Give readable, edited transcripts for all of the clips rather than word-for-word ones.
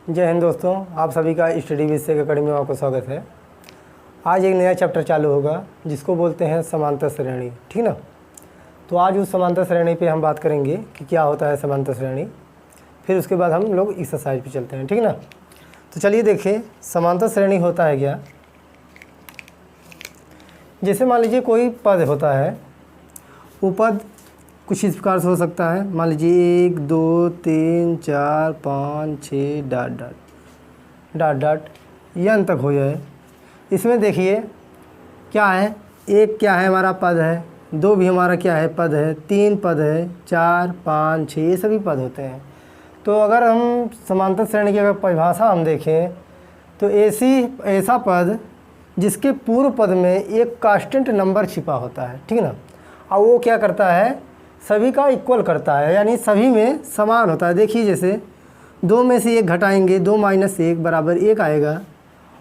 जय हिंद दोस्तों, आप सभी का स्टडी विद सेक अकेडमी में आपका स्वागत है। आज एक नया चैप्टर चालू होगा जिसको बोलते हैं समांतर श्रेणी, ठीक ना। तो आज उस समांतर श्रेणी पे हम बात करेंगे कि क्या होता है समांतर श्रेणी, फिर उसके बाद हम लोग एक्सरसाइज पे चलते हैं, ठीक ना। तो चलिए देखिए समांतर श्रेणी होता है क्या। जैसे मान लीजिए कोई पद होता है, वो पद कुछ इस प्रकार से हो सकता है। मान लीजिए 1 2 3 4 5 6 डॉट डॉट डॉट डॉट यन तक हो जाए। इसमें देखिए क्या है, एक क्या है हमारा पद है, दो भी हमारा क्या है पद है, तीन पद है, 4 5 6 ये सभी पद होते हैं। तो अगर हम समांतर श्रेणी की अगर परिभाषा हम देखें तो ऐसा पद जिसके पूर्व पद में एक कांस्टेंट नंबर छिपा होता है, ठीक ना। और वो क्या करता है, सभी का इक्वल करता है, यानी सभी में समान होता है। देखिए जैसे 2 में से 1 घटाएंगे, 2 - 1 बराबर 1 आएगा,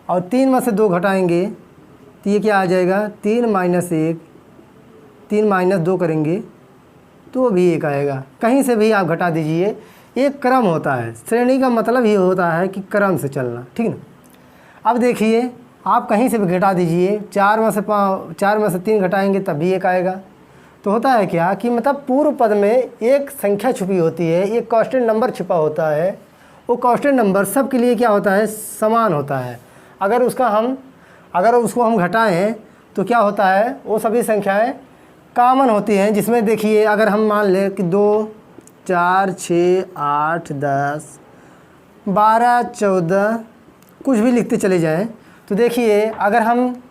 और 3 में से 2 घटाएंगे तो ये क्या आ जाएगा, 3 - 1, 3 - 2 करेंगे तो भी 1 आएगा। कहीं से भी आप घटा दीजिए, एक क्रम होता है। श्रेणी का मतलब ये होता है कि क्रम से चलना, ठीक ना। अब देखिए आप कहीं से भी घटा दीजिए, 4 में से 3 घटाएंगे तब भी 1 आएगा। तो होता है क्या कि मतलब पूर्व पद में एक संख्या छुपी होती है, एक कांस्टेंट नंबर छिपा होता है। वो कांस्टेंट नंबर सब के लिए क्या होता है, समान होता है। अगर उसको हम घटाएं तो क्या होता है, वो सभी संख्याएं कॉमन होती हैं। जिसमें देखिए अगर हम मान लें कि 2 4 6 8 10 12 14 कुछ भी लिखते चले जाएं, तो देखिए अगर हम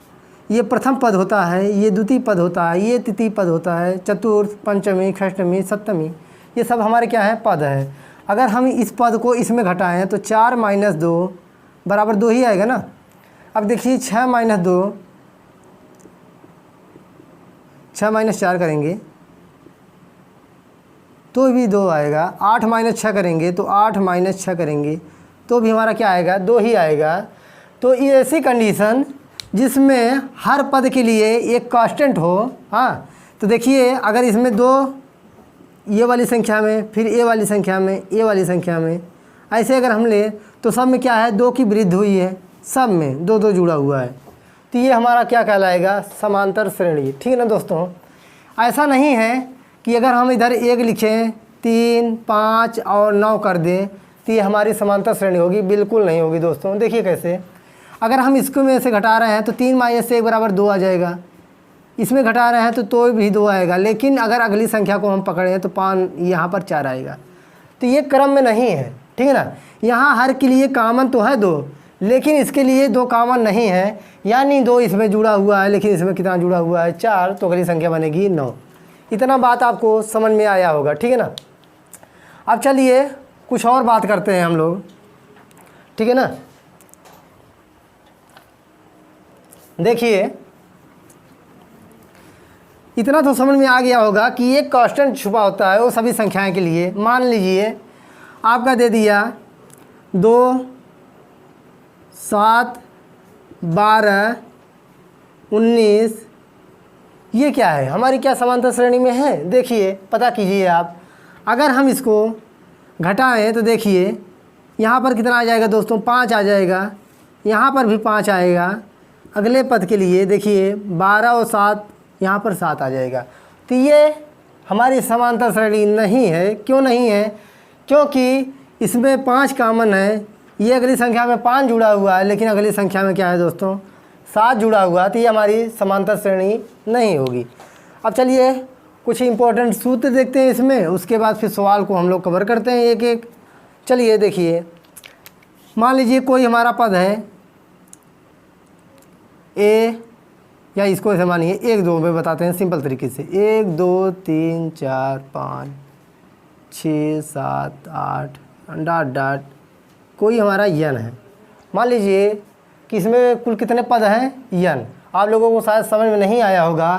ये प्रथम पद होता है, ये द्वितीय पद होता है, ये तृतीय पद होता है, चतुर्थ पंचमी षष्ठमी सप्तमी, ये सब हमारे क्या है, पद है। अगर हम इस पद को इसमें घटाएं तो 4 - 2 बराबर 2 ही आएगा ना। अब देखिए 6 - 2, 6 - 4 करेंगे तो भी 2 आएगा। 8 - 6 करेंगे तो 8 - 6 करेंगे तो भी हमारा क्या आएगा, 2 ही आएगा। तो ये ऐसी कंडीशन जिसमें हर पद के लिए एक कांस्टेंट हो। हाँ, तो देखिए अगर इसमें 2 ये वाली संख्या में, फिर ए वाली संख्या में, ए वाली संख्या में, ऐसे अगर हम ले तो सब में क्या है, 2 की वृद्धि हुई है, सब में 2 2 जुड़ा हुआ है। तो ये हमारा क्या कहलाएगा, समांतर श्रेणी, ठीक है ना दोस्तों। ऐसा नहीं है कि अगर हम इधर 1 लिखें, 3 5 और 9 कर दें तो ये हमारी समांतर श्रेणी होगी, बिल्कुल नहीं होगी दोस्तों। देखिए कैसे, अगर हम इसको में से घटा रहे हैं तो 3 - 1 बराबर 2 आ जाएगा, इसमें घटा रहे हैं तो भी 2 आएगा। लेकिन अगर अगली संख्या को हम पकड़ें तो 5 यहाँ पर 4 आएगा। तो ये क्रम में नहीं है, ठीक है ना। यहाँ हर के लिए कॉमन तो है 2, लेकिन इसके लिए 2 कॉमन नहीं है, यानी 2 इसमें जुड़ा हुआ है, लेकिन इसमें कितना जुड़ा हुआ है, 4, तो अगली संख्या बनेगी 9। इतना बात आपको समझ में आया होगा, ठीक है ना। अब चलिए कुछ और बात करते हैं हम लोग, ठीक है ना। देखिए इतना तो समझ में आ गया होगा कि एक कांस्टेंट छुपा होता है वो सभी संख्याएं के लिए। मान लीजिए आपका दे दिया 2 7 12 19, ये क्या है, हमारी क्या समांतर श्रेणी में है। देखिए पता कीजिए आप, अगर हम इसको घटाएं तो देखिए यहाँ पर कितना आ जाएगा दोस्तों, 5 आ जाएगा, यहाँ पर भी 5 आएगा। अगले पद के लिए देखिए 12 और 7, यहाँ पर 7 आ जाएगा। तो ये हमारी समांतर श्रेणी नहीं है। क्यों नहीं है, क्योंकि इसमें 5 कॉमन है, ये अगली संख्या में 5 जुड़ा हुआ है, लेकिन अगली संख्या में क्या है दोस्तों, 7 जुड़ा हुआ है। तो ये हमारी समांतर श्रेणी नहीं होगी। अब चलिए कुछ इंपॉर्टेंट सूत्र देखते हैं इसमें, उसके बाद फिर सवाल को हम लोग कवर करते हैं एक एक। चलिए देखिए, मान लीजिए कोई हमारा पद है ए, या इसको ऐसे मानिए 1 2 में बताते हैं सिंपल तरीके से, 1 2 3 4 5 6 7 8 डॉट डॉट कोई हमारा यन है। मान लीजिए कि इसमें कुल कितने पद हैं, यन। आप लोगों को शायद समझ में नहीं आया होगा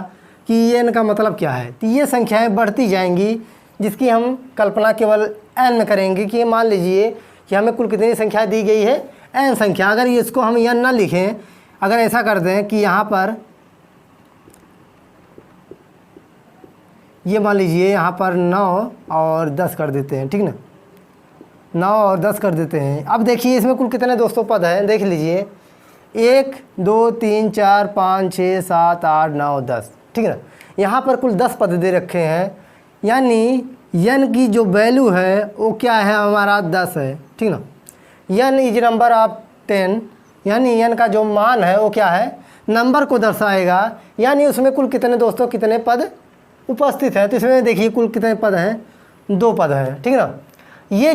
कि यन का मतलब क्या है। तो ये संख्याएं बढ़ती जाएंगी, जिसकी हम कल्पना केवल एन में करेंगे कि मान लीजिए कि हमें कुल कितनी संख्या दी गई है, एन संख्या। अगर इसको हम यन ना लिखें, अगर ऐसा कर दें कि यहाँ पर ये मान लीजिए यहाँ पर 9 और 10 कर देते हैं, ठीक ना। 9 और 10 कर देते हैं। अब देखिए इसमें कुल कितने दोस्तों पद हैं, देख लीजिए 1 2 3 4 5 6 7 8 9 10, ठीक है ना। यहाँ पर कुल 10 पद दे रखे हैं, यानी n की जो वैल्यू है वो क्या है हमारा 10 है, ठीक ना। n इज नंबर ऑफ 10, यानी n का जो मान है वो क्या है, नंबर को दर्शाएगा, यानी उसमें कुल कितने दोस्तों कितने पद उपस्थित है। तो इसमें देखिए कुल कितने पद हैं, 2 पद हैं, ठीक ना। ये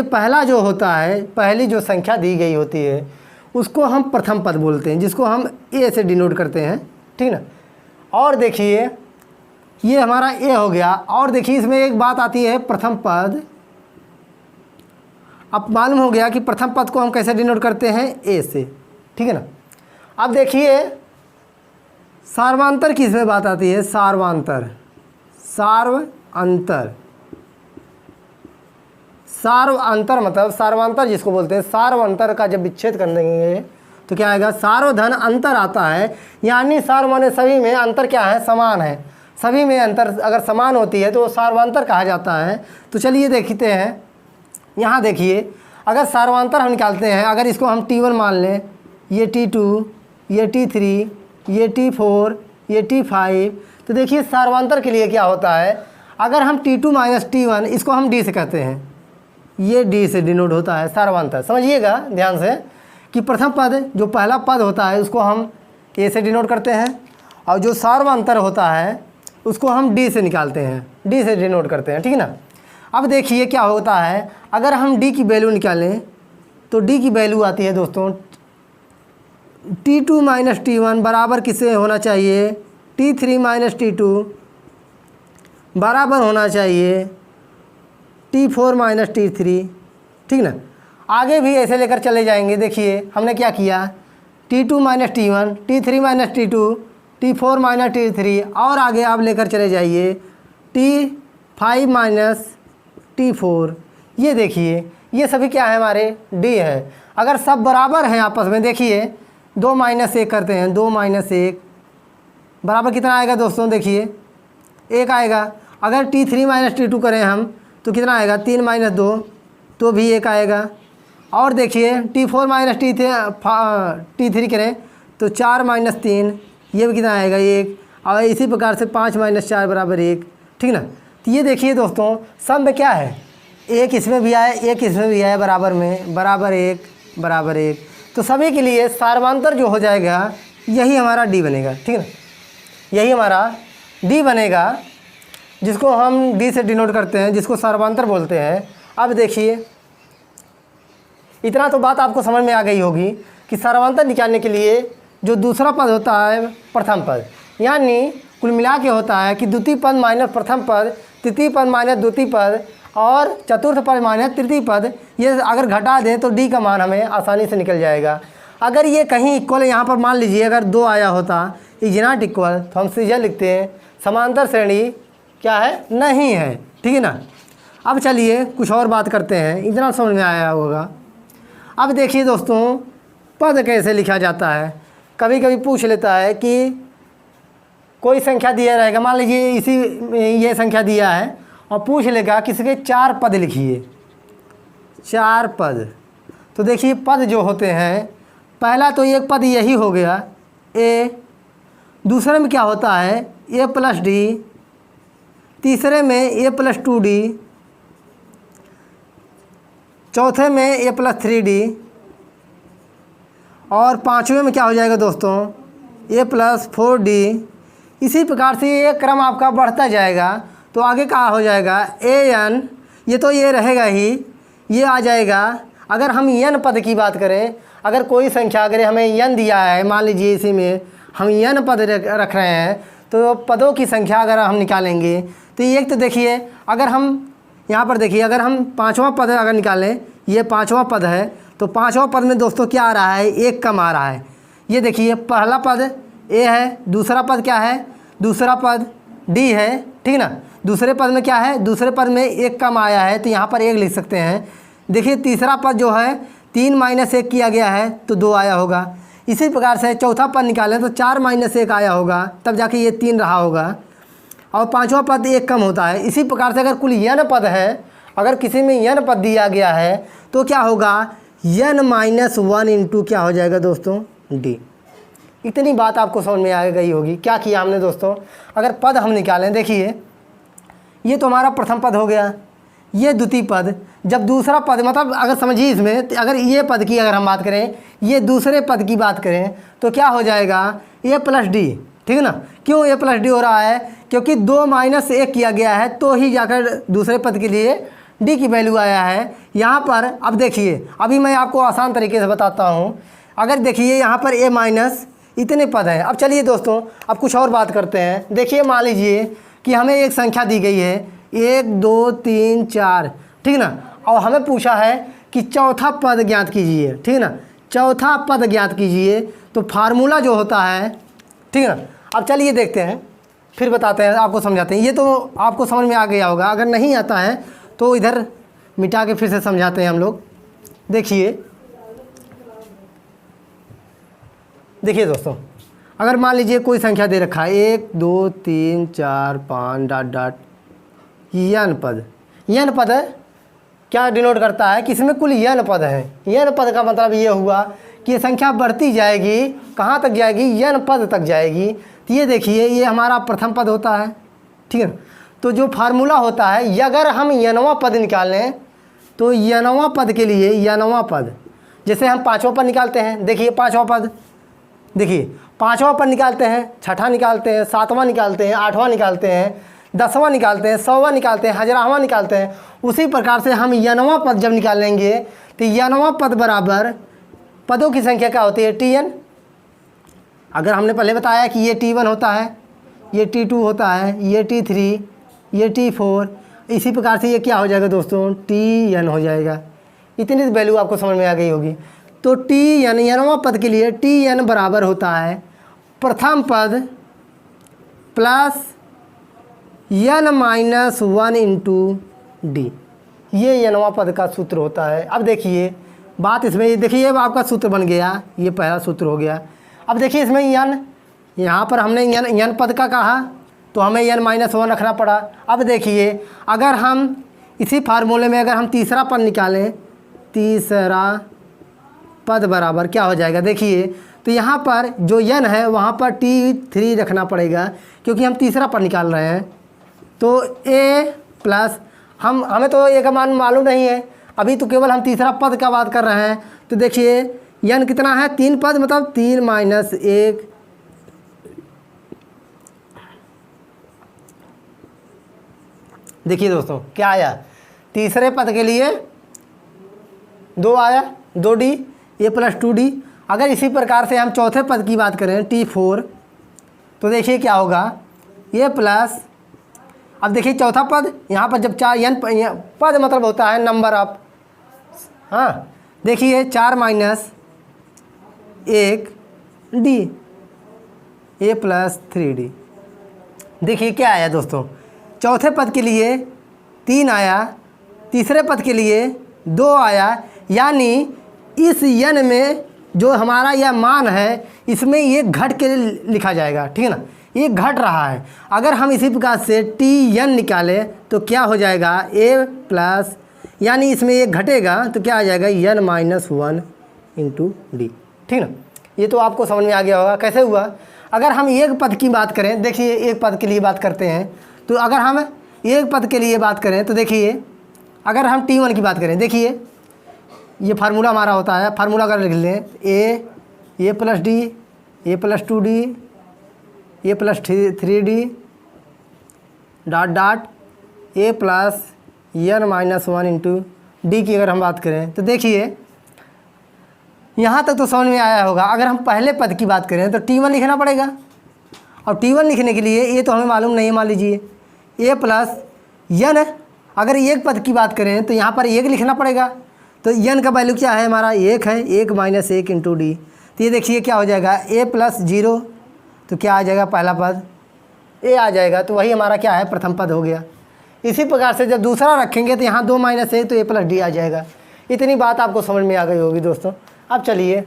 पहला जो होता है, पहली जो संख्या दी गई होती है उसको हम प्रथम पद बोलते हैं, जिसको हम a से डिनोट करते हैं, ठीक ना। और देखिए ये हमारा a हो गया। और देखिए इसमें एक बात आती है प्रथम पद। अब मालूम हो गया कि प्रथम पद को हम कैसे डिनोट करते हैं, a से, ठीक है ना। अब देखिए सार्वांतर की इसमें बात आती है, सार्वांतर, सार्वांतर मतलब सार्वांतर जिसको बोलते हैं, सार्वांतर का जब विच्छेद कर देंगे तो क्या आएगा, सार्वधन अंतर आता है, यानी सार माने सभी में, अंतर क्या है, समान है, सभी में अंतर अगर समान होती है तो सार्वांतर कहा जाता है। तो चलिए देखते हैं, यहाँ देखिए अगर सार्वांतर हम निकालते हैं, अगर इसको हम T1 मान लें, ये T2, ये T3, ये T4, ये T5, तो देखिए सार्वांतर के लिए क्या होता है, अगर हम T2 माइनस T1 इसको हम D से कहते हैं, ये D से डिनोट होता है सार्वांतर। समझिएगा ध्यान से कि प्रथम पद जो पहला पद होता है उसको हम A से डिनोट करते हैं, और जो सार्वांतर होता है उसको हम D से निकालते हैं, D से डिनोट करते हैं, ठीक है ना। अब देखिए क्या होता है, अगर हम D की वैल्यू निकालें तो D की वैल्यू आती है दोस्तों T2 माइनस T1 बराबर किससे होना चाहिए, T3 माइनस T2 बराबर होना चाहिए T4 माइनस T3, ठीक ना। आगे भी ऐसे लेकर चले जाएंगे। देखिए हमने क्या किया, T2 minus T1, T3 minus T2, T4 minus T3, और आगे आप लेकर चले जाइए T5 माइनस T4। ये देखिए ये सभी क्या है, हमारे D है। अगर सब बराबर हैं आपस में, देखिए 2 माइनस 1 करते हैं, 2 माइनस 1 बराबर कितना आएगा दोस्तों, देखिए 1 आएगा। अगर T3 माइनस T2 करें हम तो कितना आएगा, 3 माइनस 2 तो भी 1 आएगा। और देखिए T4 माइनस T3 करें तो 4 माइनस 3, ये भी कितना आएगा, 1। और इसी प्रकार से 5 माइनस 4 बराबर 1, ठीक ना। तो ये देखिए दोस्तों सब में क्या है, 1 इसमें भी आया, 1 इसमें भी आया, बराबर में, बराबर 1 बराबर 1। तो सभी के लिए सार्वांतर जो हो जाएगा यही हमारा D बनेगा, ठीक है ना, यही हमारा D बनेगा, जिसको हम D से डिनोट करते हैं, जिसको सार्वांतर बोलते हैं। अब देखिए इतना तो बात आपको समझ में आ गई होगी कि सार्वांतर निकालने के लिए जो दूसरा पद होता है प्रथम पद, यानी कुल मिला के होता है कि द्वितीय पद माइनस प्रथम पद, तृतीय पद माइनस द्वितीय पद, और चतुर्थ पद माइनस तृतीय पद। ये अगर घटा दें तो D का मान हमें आसानी से निकल जाएगा। अगर ये कहीं इक्वल, यहाँ पर मान लीजिए अगर 2 आया होता इज नॉट इक्वल, तो हम सीधे लिखते हैं समांतर श्रेणी क्या है, नहीं है, ठीक है ना। अब चलिए कुछ और बात करते हैं, इतना समझ में आया होगा। अब देखिए दोस्तों पद कैसे लिखा जाता है। कभी कभी पूछ लेता है कि कोई संख्या दिया रहेगा, मान लीजिए ये संख्या दिया है और पूछ लेगा किसके 4 पद लिखिए, 4 पद। तो देखिए पद जो होते हैं, पहला तो एक पद यही हो गया A, दूसरे में क्या होता है A प्लस D, तीसरे में A प्लस 2D, चौथे में A प्लस 3D, और पाँचवें में क्या हो जाएगा दोस्तों A प्लस 4D। इसी प्रकार से ये क्रम आपका बढ़ता जाएगा। तो आगे क्या हो जाएगा AN, ये तो ये रहेगा ही, ये आ जाएगा। अगर हम n पद की बात करें, अगर कोई संख्या अगर हमें n दिया है, मान लीजिए इसी में हम n पद रख रहे हैं, तो पदों की संख्या अगर हम निकालेंगे तो एक तो देखिए अगर हम यहाँ पर देखिए अगर हम 5वां पद अगर निकालें, ये 5वां पद है, तो 5वां पद में दोस्तों क्या आ रहा है, 1 कम आ रहा है। ये देखिए पहला पद A है, दूसरा पद क्या है, दूसरा पद D है, ठीक ना। दूसरे पद में क्या है, दूसरे पद में 1 कम आया है, तो यहाँ पर 1 लिख सकते हैं। देखिए तीसरा पद जो है 3 माइनस 1 किया गया है तो 2 आया होगा। इसी प्रकार से चौथा पद निकालें तो 4 माइनस 1 आया होगा, तब जाके ये 3 रहा होगा। और 5वां पद 1 कम होता है। इसी प्रकार से अगर कुल n पद है अगर किसी में n पद दिया गया है तो क्या होगा, n-1 इंटू क्या हो जाएगा दोस्तों, d। इतनी बात आपको समझ में आ गई होगी। क्या किया हमने दोस्तों, अगर पद हम निकालें, देखिए ये तो हमारा प्रथम पद हो गया, ये द्वितीय पद, जब दूसरा पद मतलब अगर समझिए इसमें, अगर ये पद की अगर हम बात करें, ये दूसरे पद की बात करें तो क्या हो जाएगा, a प्लस डी, ठीक है ना। क्यों a प्लस डी हो रहा है, क्योंकि 2 माइनस 1 किया गया है तो ही जाकर दूसरे पद के लिए d की वैल्यू आया है यहाँ पर। अब देखिए, अभी मैं आपको आसान तरीके से बताता हूँ। अगर देखिए यहाँ पर a माइनस इतने पद हैं। अब चलिए दोस्तों, अब कुछ और बात करते हैं। देखिए मान लीजिए कि हमें एक संख्या दी गई है 1 2 3 4, ठीक है ना, और हमें पूछा है कि चौथा पद ज्ञात कीजिए, ठीक है ना, चौथा पद ज्ञात कीजिए। तो फार्मूला जो होता है, ठीक है ना। अब चलिए देखते हैं, फिर बताते हैं, आपको समझाते हैं। ये तो आपको समझ में आ गया होगा, अगर नहीं आता है तो इधर मिटा के फिर से समझाते हैं हम लोग। देखिए दोस्तों, अगर मान लीजिए कोई संख्या दे रखा है 1 2 3 4 5 डॉट डॉट n पद। n पद क्या डिनोट करता है कि इसमें कुल n पद है। n पद का मतलब ये हुआ कि ये संख्या बढ़ती जाएगी, कहाँ तक जाएगी, n पद तक जाएगी। तो ये देखिए, ये हमारा प्रथम पद होता है, ठीक है। तो जो फार्मूला होता है, ये अगर हम nवां पद निकालें तो nवां पद के लिए, nवां पद जैसे हम 5वां पद निकालते हैं, देखिए 5वां पद, देखिए 5वां पद निकालते हैं, 6ठा निकालते हैं, 7वां निकालते हैं, 8वां निकालते हैं, 10वां निकालते हैं, 100वां निकालते हैं, 1000वां निकालते हैं। उसी प्रकार से हम nवां पद जब निकालेंगे तो nवां पद बराबर पदों की संख्या क्या होती है, tn। अगर हमने पहले बताया कि ये t1 होता है, ये t2 होता है, ये t3, ये t4, इसी प्रकार से ये क्या हो जाएगा दोस्तों, tn हो जाएगा। इतनी वैल्यू आपको समझ में आ गई होगी। तो tn, nवां पद के लिए tn बराबर होता है प्रथम पद प्लस n-1 इंटू डी। ये nवां पद का सूत्र होता है। अब देखिए बात इसमें, देखिए अब आपका सूत्र बन गया, ये पहला सूत्र हो गया। अब देखिए इसमें n, यहाँ पर हमने n पद का कहा तो हमें n-1 रखना पड़ा। अब देखिए अगर हम इसी फार्मूले में अगर हम तीसरा पद निकालें, तीसरा पद बराबर क्या हो जाएगा, देखिए तो यहाँ पर जो n है वहाँ पर t3 रखना पड़ेगा, क्योंकि हम तीसरा पद निकाल रहे हैं। तो a प्लस हमें तो a का मान मालूम नहीं है, अभी तो केवल हम तीसरा पद का बात कर रहे हैं। तो देखिए n कितना है, 3 पद, मतलब 3 माइनस 1, देखिए दोस्तों क्या आया, तीसरे पद के लिए 2 आया, 2d, a प्लस 2d। अगर इसी प्रकार से हम चौथे पद की बात करें t4, तो देखिए क्या होगा, a प्लस, अब देखिए चौथा पद, यहाँ पर जब 4 n पद मतलब होता है नंबर ऑफ, हाँ देखिए 4 minus 1 d, a plus 3d। देखिए क्या आया दोस्तों, चौथे पद के लिए 3 आया, तीसरे पद के लिए 2 आया, यानी इस n में जो हमारा यह मान है इसमें ये घट के लिखा जाएगा, ठीक है ना, ये घट रहा है। अगर हम इसी प्रकार से tn निकालें तो क्या हो जाएगा, a प्लस, यानी इसमें ये घटेगा तो क्या आ जाएगा, n-1 इंटू डी, ठीक ना। ये तो आपको समझ में आ गया होगा कैसे हुआ। अगर हम एक पद की बात करें, देखिए एक पद के लिए बात करते हैं, तो अगर हम एक पद के लिए बात करें तो देखिए अगर हम t1 की बात करें, देखिए ये फार्मूला हमारा होता है, फार्मूला अगर लिख लें a plus D, a plus 2d, a plus 3d dot dot a plus n-1 into D की अगर हम बात करें तो देखिए यहाँ तक तो समझ में आया होगा। अगर हम पहले पद की बात करें तो t1 लिखना पड़ेगा, और t1 लिखने के लिए ये तो हमें मालूम नहीं है, मान लीजिए a प्लस n। अगर एक पद की बात करें तो यहाँ पर 1 लिखना पड़ेगा, तो n का वैल्यू क्या है हमारा, 1 है, 1 माइनस 1 इंटू डी। तो ये देखिए क्या हो जाएगा, a प्लस 0, तो क्या आ जाएगा, पहला पद a आ जाएगा, तो वही हमारा क्या है, प्रथम पद हो गया। इसी प्रकार से जब दूसरा रखेंगे तो यहाँ 2 माइनस 1 तो a प्लस डी आ जाएगा। इतनी बात आपको समझ में आ गई होगी दोस्तों। अब चलिए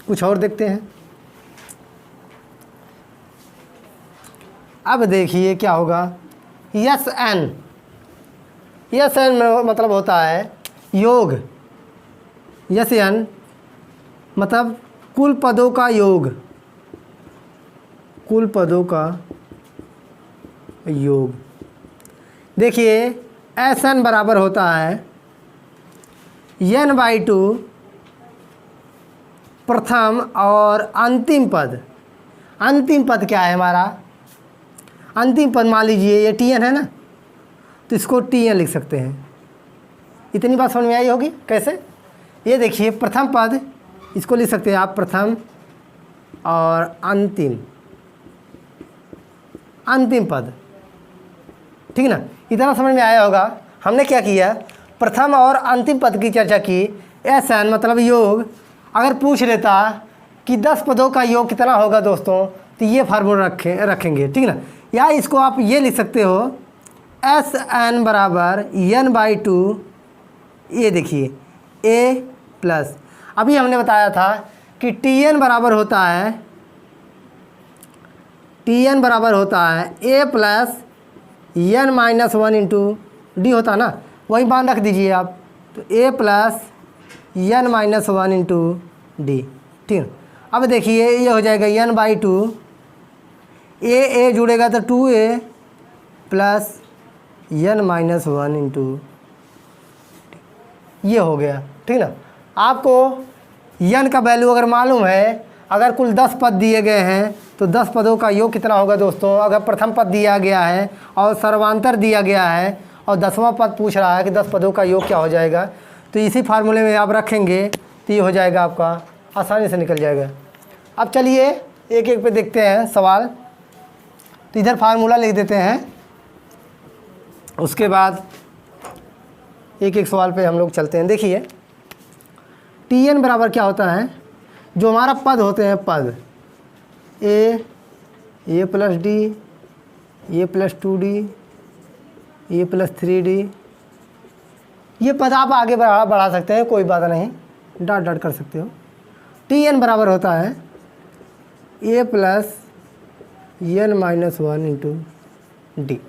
कुछ और देखते हैं। अब देखिए क्या होगा, यस एन मतलब होता है योग, यस एन मतलब कुल पदों का योग, कुल पदों का योग। देखिए एस एन बराबर होता है n/2 प्रथम और अंतिम पद। अंतिम पद क्या है हमारा? अंतिम पद मान लीजिए ये Tn है ना, तो इसको Tn लिख सकते हैं। इतनी बात समझ में आई होगी कैसे? ये देखिए प्रथम पद, इसको लिख सकते हैं आप प्रथम और अंतिम, अंतिम पद, ठीक ना? इतना समझ में आया होगा। हमने क्या किया, प्रथम और अंतिम पद की चर्चा की। एस एन मतलब योग। अगर पूछ लेता कि 10 पदों का योग कितना होगा दोस्तों, तो ये फार्मूला रखेंगे, ठीक ना? या इसको आप ये लिख सकते हो एस एन बराबर n/2, ये देखिए a प्लस, अभी हमने बताया था कि Tn बराबर होता है, Tn बराबर होता है a plus n-1 into D होता ना, वही मान रख दीजिए आप। तो a plus n-1 into D, ठीक। अब देखिए ये हो जाएगा n/2, a जुड़ेगा तो 2a प्लस n-1 इंटू, ये हो गया, ठीक ना? आपको n का वैल्यू अगर मालूम है, अगर कुल 10 पद दिए गए हैं तो 10 पदों का योग कितना होगा दोस्तों? अगर प्रथम पद दिया गया है और सर्वांतर दिया गया है और 10वां पद पूछ रहा है कि 10 पदों का योग क्या हो जाएगा, तो इसी फार्मूले में आप रखेंगे तो ये हो जाएगा, आपका आसानी से निकल जाएगा। अब चलिए एक एक पे देखते हैं सवाल। तो इधर फार्मूला लिख देते हैं, उसके बाद एक एक सवाल पे हम लोग चलते हैं। देखिए Tn बराबर क्या होता है, जो हमारा पद होते हैं, पद a plus D, a plus 2d, a plus 3d, ये पद आप आगे बढ़ा सकते हैं, कोई बात नहीं, डॉट डॉट कर सकते हो। Tn बराबर होता है a plus n-1 into D.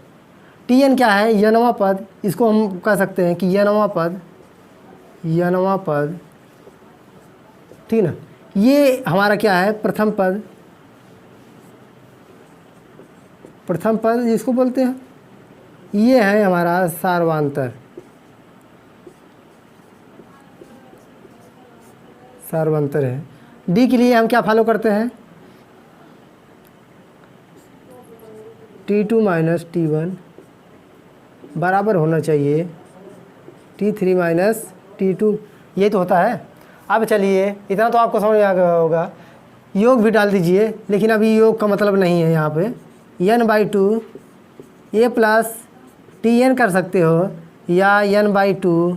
Tn क्या है? यनवा पद, इसको हम कह सकते हैं कि यनवा पद, यनवा पद, ठीक ना? ये हमारा क्या है? प्रथम पद, प्रथम पद जिसको बोलते हैं, ये है हमारा सार्वांतर, सार्वांतर है। डी के लिए हम क्या फॉलो करते हैं? T2 माइनस T1 बराबर होना चाहिए T3 माइनस T2, ये तो होता है। अब चलिए इतना तो आपको समझ में आ गया होगा। योग भी डाल दीजिए, लेकिन अभी योग का मतलब नहीं है यहाँ पे। n/2 a प्लस Tn कर सकते हो, या n/2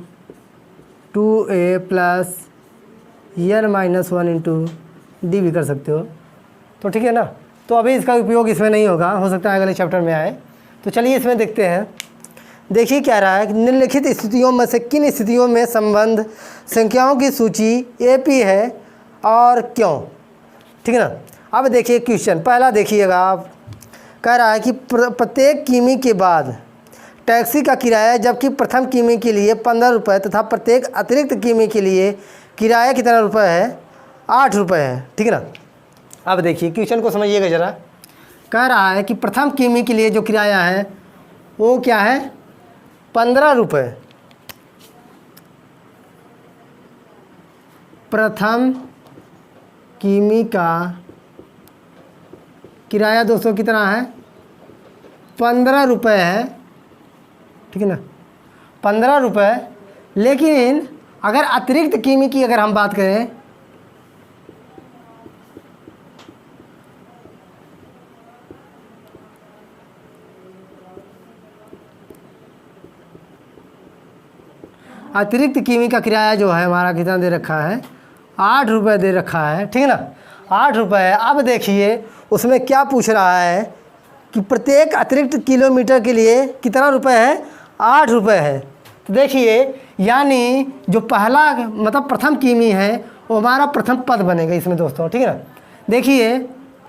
2a plus n-1 into D भी कर सकते हो, तो ठीक है ना? तो अभी इसका उपयोग इसमें नहीं होगा, हो सकता है अगले चैप्टर में आए। तो चलिए इसमें देखते हैं। देखिए क्या रहा है कि निम्नलिखित स्थितियों में से किन स्थितियों में संबंध संख्याओं की सूची AP है और क्यों, ठीक है ना? अब देखिए क्वेश्चन पहला देखिएगा आप, कह रहा है कि प्रत्येक किमी के बाद टैक्सी का किराया, जबकि प्रथम किमी के लिए 15 रुपये तथा प्रत्येक अतिरिक्त किमी के लिए किराया कितना रुपये है? 8 रुपये है, ठीक है ना? अब देखिए क्वेश्चन को समझिएगा ज़रा। कह रहा है कि प्रथम किमी के लिए जो किराया है वो क्या है? 15 रुपये। प्रथम किमी का किराया दोस्तों कितना है? 15 रुपये है, ठीक है ना? 15 रुपये। लेकिन अगर अतिरिक्त किमी की अगर हम बात करें, अतिरिक्त किमी का किराया जो है हमारा कितना दे रखा है? 8 रुपये दे रखा है, ठीक है ना? 8 रुपये। अब देखिए उसमें क्या पूछ रहा है कि प्रत्येक अतिरिक्त किलोमीटर के लिए कितना रुपये है? 8 रुपये है। तो देखिए यानी जो पहला मतलब प्रथम किमी है वो हमारा प्रथम पद बनेगा इसमें दोस्तों, ठीक है ना? देखिए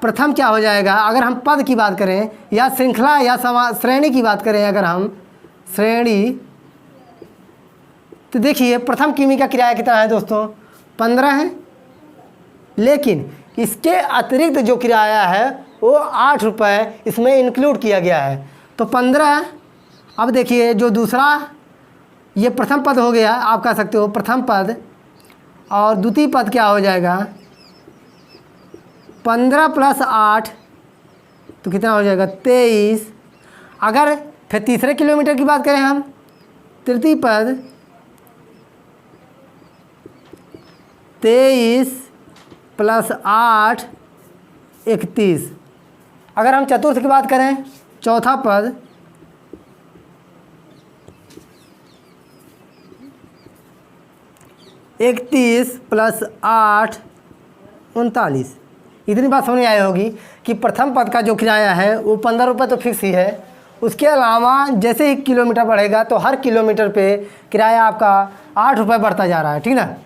प्रथम क्या हो जाएगा, अगर हम पद की बात करें या श्रृंखला या श्रेणी की बात करें, अगर हम श्रेणी तो देखिए प्रथम किमी का किराया कितना है दोस्तों, 15 है, लेकिन इसके अतिरिक्त जो किराया है वो 8 रुपये इसमें इंक्लूड किया गया है, तो 15। अब देखिए जो दूसरा, ये प्रथम पद हो गया, आप कह सकते हो प्रथम पद, और द्वितीय पद क्या हो जाएगा, 15 + 8 तो कितना हो जाएगा, 23। अगर फिर तीसरे किलोमीटर की बात करें हम, तृतीय पद 23 + 8 31। अगर हम चतुर्थ की बात करें, चौथा पद 31 + 8 39। इतनी बात समझ में आई होगी कि प्रथम पद का जो किराया है वो 15 रुपये तो फिक्स ही है, उसके अलावा जैसे ही किलोमीटर बढ़ेगा तो हर किलोमीटर पे किराया आपका 8 रुपये बढ़ता जा रहा है, ठीक ना।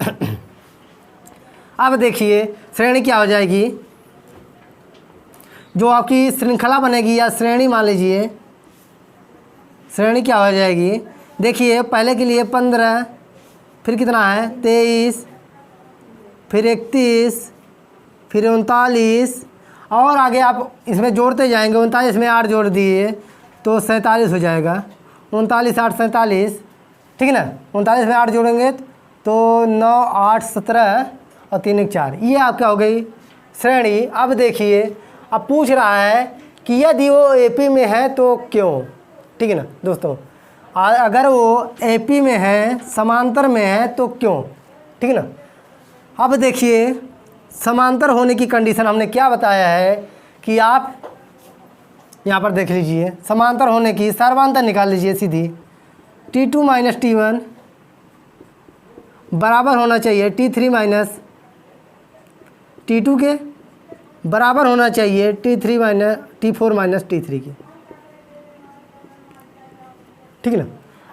अब देखिए श्रेणी क्या हो जाएगी, जो आपकी श्रृंखला बनेगी या श्रेणी मान लीजिए, श्रेणी क्या हो जाएगी, देखिए पहले के लिए 15, फिर कितना है 23, फिर 31, फिर 39, और आगे आप इसमें जोड़ते जाएंगे, 39 में 8 जोड़ दिए तो 47 हो जाएगा, 39 8 47, ठीक है ना। 39 में 8 जोड़ेंगे तो 9 8 17 और 3 1 4, ये आपका हो गई श्रेणी। अब देखिए अब पूछ रहा है कि यदि वो एपी में है तो क्यों, ठीक है ना दोस्तों। अगर वो एपी में है, समांतर में है तो क्यों, ठीक है ना। अब देखिए समांतर होने की कंडीशन हमने क्या बताया है कि आप यहाँ पर देख लीजिए, समांतर होने की सर्वांतर निकाल लीजिए सीधी, T2 - T1 बराबर होना चाहिए T3 - T2 के, बराबर होना चाहिए T4 - T3 के, ठीक है ना।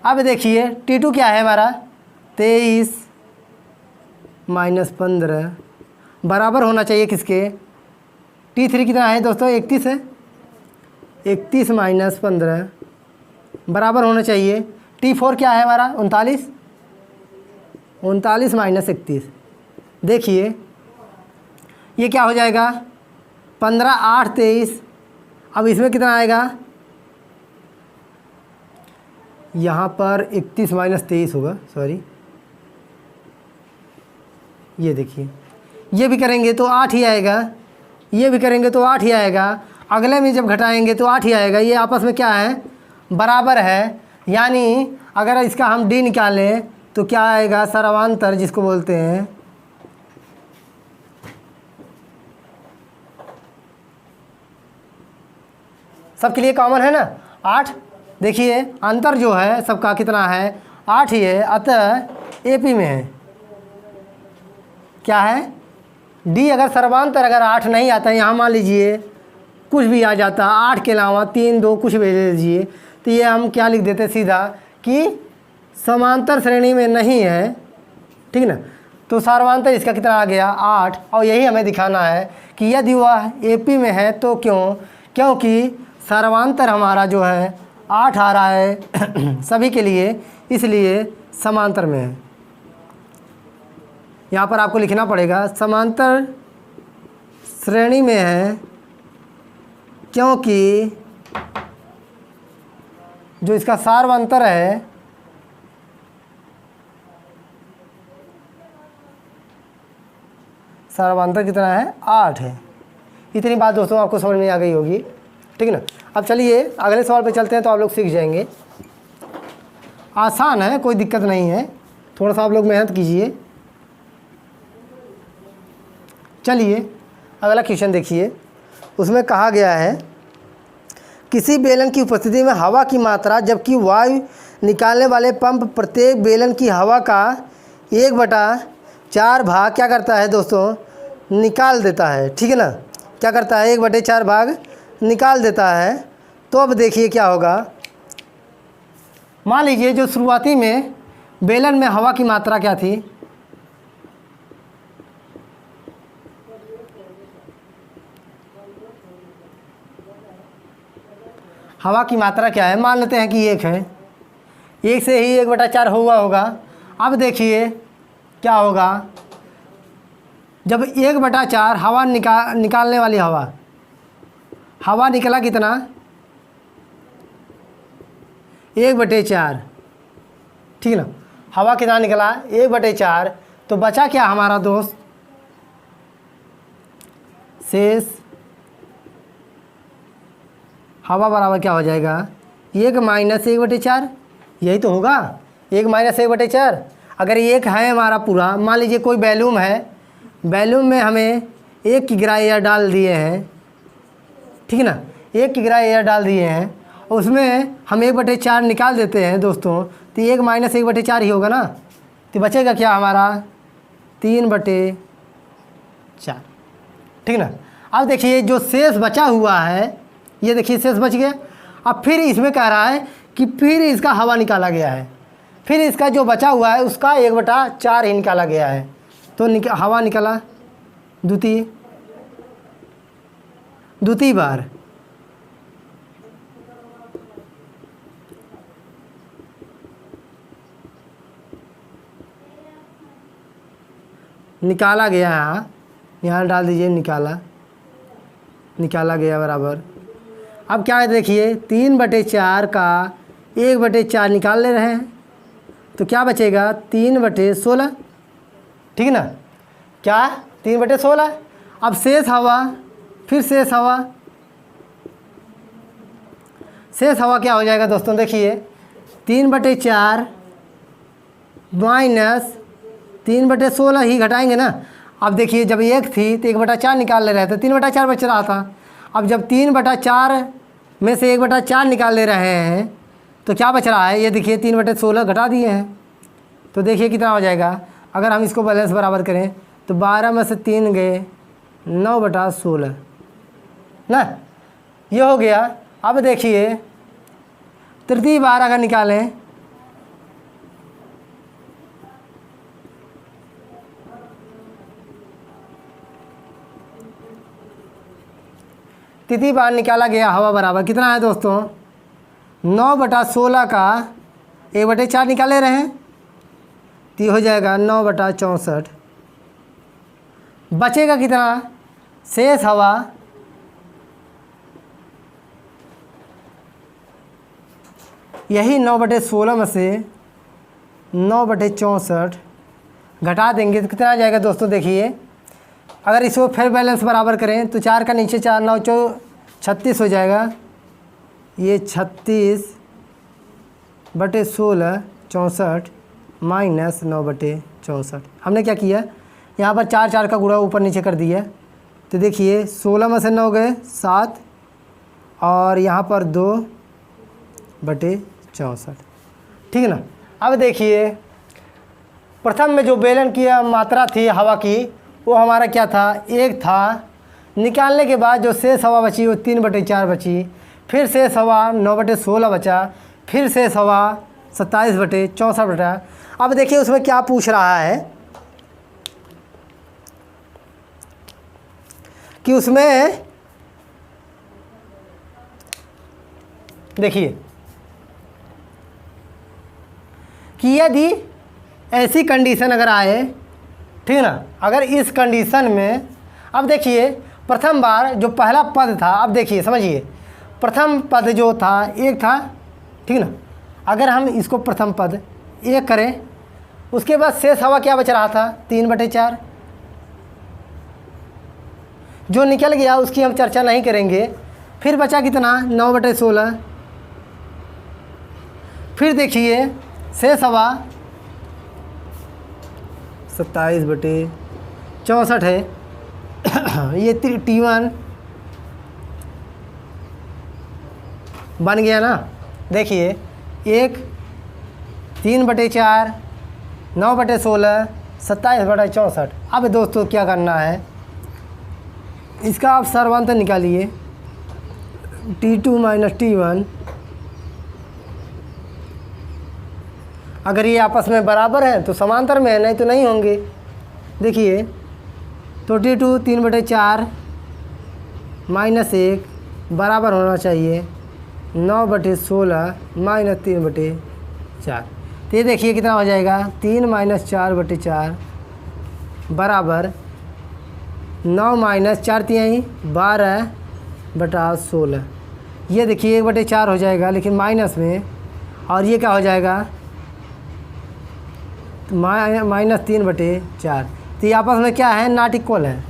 अब देखिए T2 क्या है हमारा, 23 - 15 बराबर होना चाहिए किसके, T3 कितना है दोस्तों, 31 है, 31 - 15 बराबर होना चाहिए। T4 क्या है हमारा, 39, 39 - 31। देखिए ये क्या हो जाएगा, 15 8 23। अब इसमें कितना आएगा, यहाँ पर 31 - 23 होगा, सॉरी, ये देखिए ये भी करेंगे तो 8 ही आएगा, ये भी करेंगे तो 8 ही आएगा, अगले में जब घटाएंगे तो 8 ही आएगा। ये आपस में क्या है, बराबर है, यानी अगर इसका हम डी निकालें तो क्या आएगा, सर्वांतर जिसको बोलते हैं, सबके लिए कॉमन है ना 8। देखिए अंतर जो है सबका कितना है, 8 ही है, अतः एपी में है क्या है, डी। अगर सर्वांतर अगर 8 नहीं आता, यहाँ मान लीजिए कुछ भी आ जाता, 8 के अलावा 3 2 कुछ भी दे दीजिए, तो ये हम क्या लिख देते सीधा कि समांतर श्रेणी में नहीं है, ठीक ना। तो सर्वांतर इसका कितना आ गया, 8। और यही हमें दिखाना है कि यदि वह एपी में है तो क्यों, क्योंकि सर्वांतर हमारा जो है 8 आ रहा है सभी के लिए, इसलिए समांतर में है। यहाँ पर आपको लिखना पड़ेगा समांतर श्रेणी में है, क्योंकि जो इसका सार्वंतर है सार्वंतर कितना है, 8 है। इतनी बात दोस्तों आपको समझ में आ गई होगी, ठीक है ना। अब चलिए अगले सवाल पे चलते हैं, तो आप लोग सीख जाएंगे। आसान है, कोई दिक्कत नहीं है, थोड़ा सा आप लोग मेहनत कीजिए। चलिए अगला क्वेश्चन देखिए, उसमें कहा गया है किसी बेलन की उपस्थिति में हवा की मात्रा, जबकि वायु निकालने वाले पंप प्रत्येक बेलन की हवा का 1/4 भाग क्या करता है दोस्तों, निकाल देता है, ठीक है ना। क्या करता है, 1/4 भाग निकाल देता है। तो अब देखिए क्या होगा, मान लीजिए जो शुरुआती में बेलन में हवा की मात्रा क्या थी, हवा की मात्रा क्या है, मान लेते हैं कि 1 है, 1 से ही 1/4 हुआ होगा। अब देखिए क्या होगा, जब 1/4 हवा निकालने वाली हवा निकला कितना, 1/4, ठीक ना। हवा कितना निकला, 1/4। तो बचा क्या हमारा दोस्त, शेष हवा बराबर क्या हो जाएगा, 1 - 1/4, यही तो होगा, 1 - 1/4। अगर 1 है हमारा पूरा, मान लीजिए कोई बैलूम है, बैलूम में हमें 1 किग्रा एयर डाल दिए हैं, ठीक है ना, 1 किग्रा एयर डाल दिए हैं, उसमें हम 1/4 निकाल देते हैं दोस्तों, तो 1 - 1/4 ही होगा ना। तो बचेगा क्या हमारा, 3/4, ठीक ना। अब देखिए जो शेष बचा हुआ है, ये देखिए शेष बच गया। अब फिर इसमें कह रहा है कि फिर इसका हवा निकाला गया है, फिर इसका जो बचा हुआ है उसका 1/4 ही निकाला गया है। तो हवा निकला द्वितीय बार, निकाला गया है, यहाँ डाल दीजिए निकाला गया बराबर। अब क्या है देखिए, 3/4 का 1/4 निकाल ले रहे हैं, तो क्या बचेगा, 3/16, ठीक ना। क्या, 3/16। अब शेष हवा, फिर शेष हवा क्या हो जाएगा दोस्तों, देखिए 3/4 माइनस 3/16 ही घटाएंगे ना। अब देखिए जब 1 थी तो 1/4 निकाल ले रहे थे, 3/4 बच रहा था। अब जब 3/4 में से 1/4 निकाल ले रहे हैं तो क्या बच रहा है, ये देखिए 3/16 घटा दिए हैं, तो देखिए कितना हो जाएगा। अगर हम इसको बैलेंस बराबर करें तो 12 में से 3 गए 9/16 ना, ये हो गया। अब देखिए तृतीय बार अगर निकालें, तृतीय बार निकाला गया हवा बराबर कितना है दोस्तों, 9/16 का 1/4 निकाले रहे हैं, तो ये हो जाएगा 9/64। बचेगा कितना, शेष हवा यही 9/16 में से 9/64 घटा देंगे तो कितना आ जाएगा दोस्तों, देखिए अगर इसको फिर बैलेंस बराबर करें तो 4 का नीचे 4 9 36 हो जाएगा। ये 36/16 64 माइनस 9/64। हमने क्या किया, यहाँ पर 4 का गुणा ऊपर नीचे कर दिया, तो देखिए 16 में से 9 गए 7 और यहाँ पर 2/64, ठीक है ना। अब देखिए प्रथम में जो बेलन की मात्रा थी हवा की, वो हमारा क्या था, 1 था। निकालने के बाद जो शेष हवा बची वो 3/4 बची, फिर शेष हवा 9/16 बचा, फिर शेष हवा 27/64 बचा। अब देखिए उसमें क्या पूछ रहा है कि उसमें देखिए कि यदि ऐसी कंडीशन अगर आए, ठीक है ना, अगर इस कंडीशन में, अब देखिए प्रथम बार जो पहला पद था, अब देखिए समझिए, प्रथम पद जो था 1 था, ठीक ना। अगर हम इसको प्रथम पद 1 करें, उसके बाद शेष हवा क्या बच रहा था, 3/4। जो निकल गया उसकी हम चर्चा नहीं करेंगे। फिर बचा कितना, 9/16। फिर देखिए शेष हवा 27/64 है। ये T1 बन गया ना। देखिए 1 3/4 9/16 27/64। अब दोस्तों क्या करना है, इसका आप सर्वांतर निकालिए, T2 माइनस T1। अगर ये आपस में बराबर है तो समांतर में है, नहीं तो नहीं होंगे। देखिए तो T2 3/4 माइनस 1 बराबर होना चाहिए 9/16 माइनस 3/4। तो ये देखिए कितना हो जाएगा, 3 माइनस 4/4 बराबर 9 माइनस 4 तिहाई 12/16। ये देखिए 1/4 हो जाएगा, लेकिन माइनस में, और ये क्या हो जाएगा माइनस 3/4। तो ये आपस में क्या है, नॉट इक्वल है,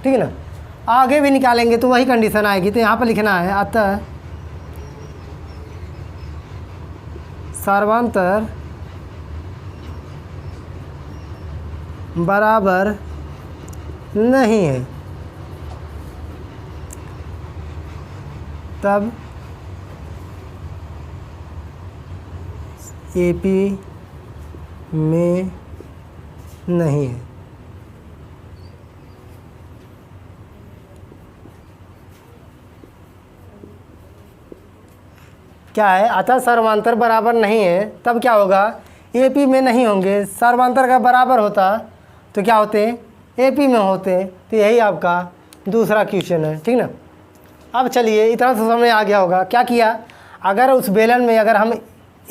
ठीक है ना। आगे भी निकालेंगे तो वही कंडीशन आएगी। तो यहाँ पर लिखना है अतः सर्वांतर बराबर नहीं है, तब AP में नहीं है। क्या है, अतः सर्वांतर बराबर नहीं है, तब क्या होगा, AP में नहीं होंगे। सर्वांतर का बराबर होता तो क्या होते, AP में होते। तो यही आपका दूसरा क्वेश्चन है, ठीक ना। अब चलिए, इतना तो समझ में आ गया होगा। क्या किया, अगर उस बेलन में अगर हम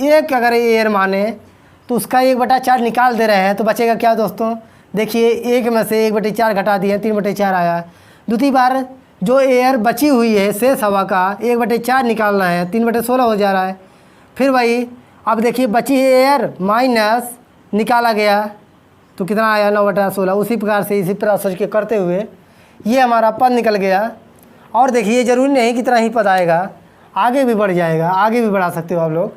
अगर एयर माने तो उसका 1/4 निकाल दे रहे हैं, तो बचेगा क्या दोस्तों, देखिए 1 में से 1/4 घटा दिए, 3/4 आया। दूसरी बार जो एयर बची हुई है शेष हवा का 1/4 निकालना है, 3/16 हो जा रहा है। फिर वही अब देखिए बची है एयर माइनस निकाला गया तो कितना आया, 9/16। उसी प्रकार से इसी प्रोसेस के करते हुए ये हमारा पद निकल गया। और देखिए ज़रूरी नहीं कि इतना ही पद आएगा, आगे भी बढ़ जाएगा, आगे भी बढ़ा सकते हो आप लोग।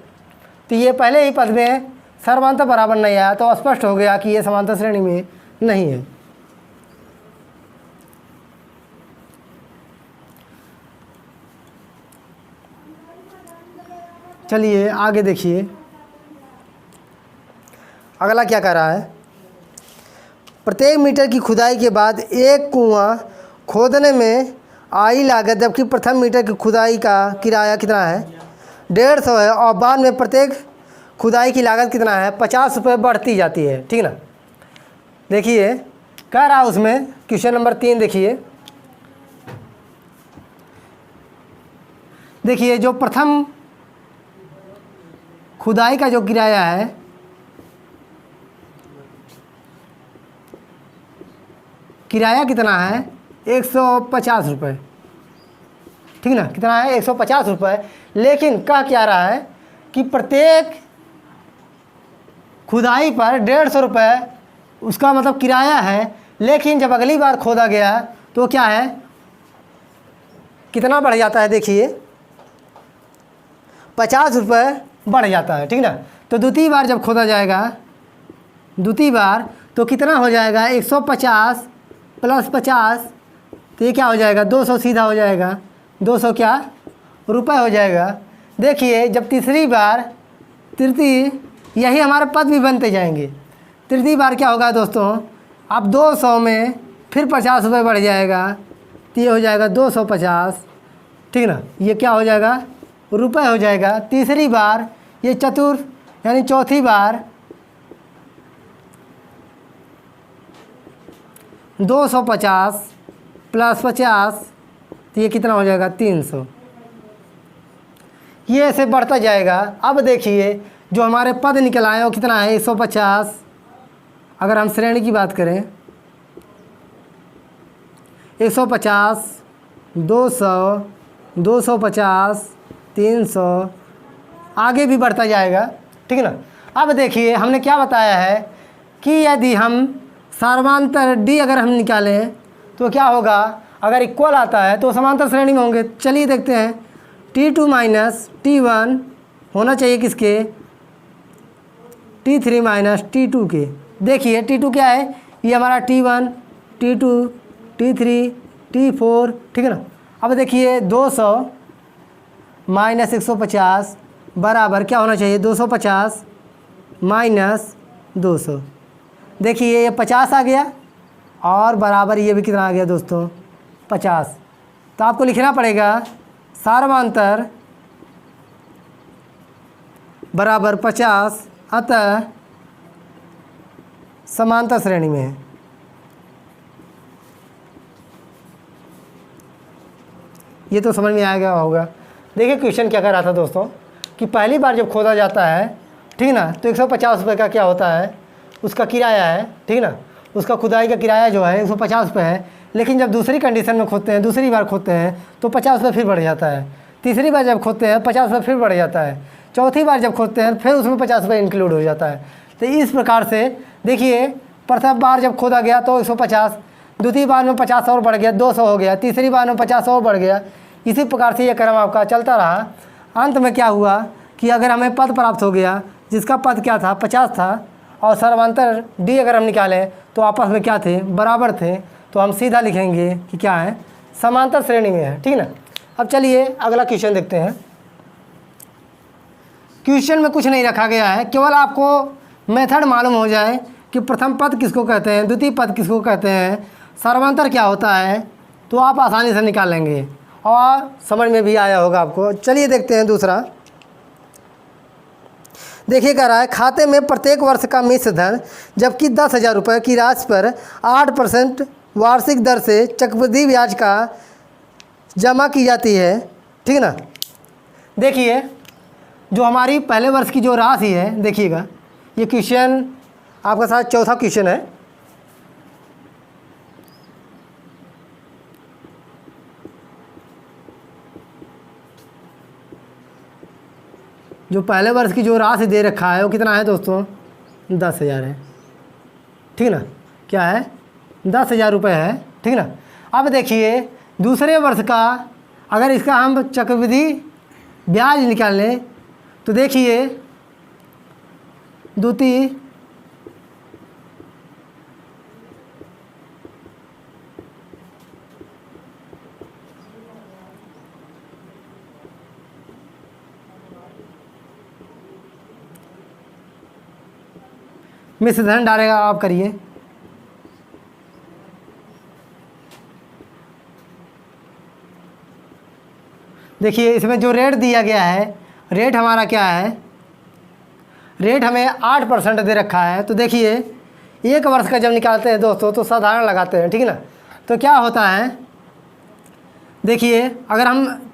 तो ये पहले ही पद में सर्वांतर बराबर नहीं आया, तो स्पष्ट हो गया कि ये समांतर श्रेणी में नहीं है। चलिए आगे देखिए, अगला क्या कर रहा है, प्रत्येक मीटर की खुदाई के बाद एक कुआं खोदने में आई लागत, जबकि प्रथम मीटर की खुदाई का किराया कितना है, 150 है, और बाद में प्रत्येक खुदाई की लागत कितना है, 50 रुपये बढ़ती जाती है, ठीक ना। देखिए कह रहा उसमें क्वेश्चन नंबर 3 देखिए जो प्रथम खुदाई का जो किराया है, किराया कितना है, 150 रुपये, ठीक ना। कितना है, 150 रुपये। लेकिन कह क्या रहा है कि प्रत्येक खुदाई पर 150 रुपये उसका मतलब किराया है। लेकिन जब अगली बार खोदा गया तो क्या है, कितना बढ़ जाता है, देखिए 50 रुपये बढ़ जाता है, ठीक ना। तो द्वितीय बार जब खोदा जाएगा, द्वितीय बार, तो कितना हो जाएगा, 150 + 50, तो ये क्या हो जाएगा, 200 सीधा हो जाएगा, 200 क्या रुपये हो जाएगा। देखिए जब तीसरी बार, तृतीय, यही हमारे पद भी बनते जाएंगे। तृतीय बार क्या होगा दोस्तों, अब 200 में फिर 50 रुपये बढ़ जाएगा, तो ये हो जाएगा 250, ठीक ना। ये क्या हो जाएगा, रुपये हो जाएगा। तीसरी बार, ये चतुर्थ यानी चौथी बार 250 + 50, तो ये कितना हो जाएगा, 300। ये ऐसे बढ़ता जाएगा। अब देखिए जो हमारे पद निकल आए वो कितना है, 150। अगर हम श्रेणी की बात करें, 150, 200, 250, 300, आगे भी बढ़ता जाएगा, ठीक है ना। अब देखिए हमने क्या बताया है कि यदि हम सर्वांतर D अगर हम निकालें तो क्या होगा, अगर इक्वल आता है तो समांतर श्रेणी में होंगे। चलिए देखते हैं, T2 माइनस T1 होना चाहिए किसके, T3 माइनस T2 के। देखिए T2 क्या है, ये हमारा T1, T2, T3, T4, ठीक है ना। अब देखिए 200 माइनस 150 बराबर क्या होना चाहिए, 250 माइनस 200। देखिए ये 50 आ गया, और बराबर ये भी कितना आ गया दोस्तों, 50। तो आपको लिखना पड़ेगा सर्वांतर बराबर 50, अतः समांतर श्रेणी में है। ये तो समझ में आ गया होगा। देखिए क्वेश्चन क्या कर रहा था दोस्तों, कि पहली बार जब खोदा जाता है ठीक है ना। तो 150 रुपये का क्या होता है, उसका किराया है, ठीक है ना। उसका खुदाई का किराया जो है 150 रुपये है। लेकिन जब दूसरी कंडीशन में खोदते हैं, दूसरी बार खोदते हैं तो 50 रुपये फिर बढ़ जाता है। तीसरी बार जब खोदते हैं 50 रुपये फिर बढ़ जाता है। चौथी बार जब खोदते हैं फिर उसमें 50 रुपये इंक्लूड हो जाता है। तो इस प्रकार से देखिए, प्रथम बार जब खोदा गया तो 150, दूसरी बार में 50 और बढ़ गया, 200 हो गया, तीसरी बार में 50 और बढ़ गया। इसी प्रकार से ये क्रम आपका चलता रहा। अंत में क्या हुआ कि अगर हमें पद प्राप्त हो गया, जिसका पद क्या था, 50 था, और सर्वांतर डी अगर हम निकालें तो आपस में क्या थे, बराबर थे। तो हम सीधा लिखेंगे कि क्या है, समांतर श्रेणी में है, ठीक है ना। अब चलिए अगला क्वेश्चन देखते हैं। क्वेश्चन में कुछ नहीं रखा गया है, केवल आपको मेथड मालूम हो जाए कि प्रथम पद किसको कहते हैं, द्वितीय पद किसको कहते हैं, सर्वांतर क्या होता है, तो आप आसानी से निकाल लेंगे और समझ में भी आया होगा आपको। चलिए देखते हैं दूसरा। देखिए कह रहा है, खाते में प्रत्येक वर्ष का मिश्र धन जबकि 10,000 रुपये की राशि पर 8% वार्षिक दर से चक्रवृद्धि ब्याज का जमा की जाती है, ठीक है ना। देखिए जो हमारी पहले वर्ष की जो राशि है, देखिएगा ये क्वेश्चन आपका साथ चौथा क्वेश्चन है। जो पहले वर्ष की जो राशि दे रखा है वो कितना है दोस्तों, 10,000 है, ठीक है ना। क्या है, 10,000 रुपये है, ठीक है ना। अब देखिए दूसरे वर्ष का अगर इसका हम चक्रवृद्धि ब्याज निकाल लें तो देखिए द्वितीय मिश्र धन डालेगा, आप करिए। देखिए इसमें जो रेट दिया गया है, रेट हमारा क्या है, रेट हमें 8% दे रखा है। तो देखिए एक वर्ष का जब निकालते हैं दोस्तों तो साधारण लगाते हैं, ठीक है ना। तो क्या होता है, देखिए अगर हम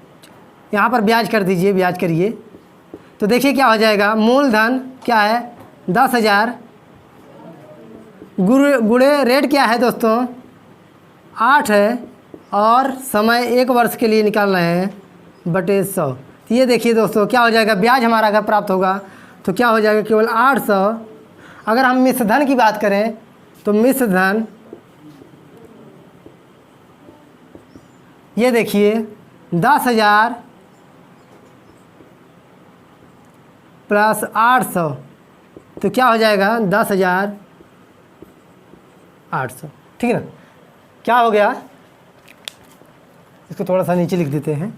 यहाँ पर ब्याज कर दीजिए, ब्याज करिए, तो देखिए क्या हो जाएगा, मूलधन क्या है 10,000 गुणे रेट क्या है दोस्तों 8 है, और समय एक वर्ष के लिए निकाल रहे हैं बटे 100। तो ये देखिए दोस्तों क्या हो जाएगा, ब्याज हमारा अगर प्राप्त होगा तो क्या हो जाएगा, केवल 800। अगर हम मिश्र धन की बात करें तो मिश्र धन ये देखिए 10,000 प्लस 800, तो क्या हो जाएगा 10,800, ठीक है ना। क्या हो गया, इसको थोड़ा सा नीचे लिख देते हैं।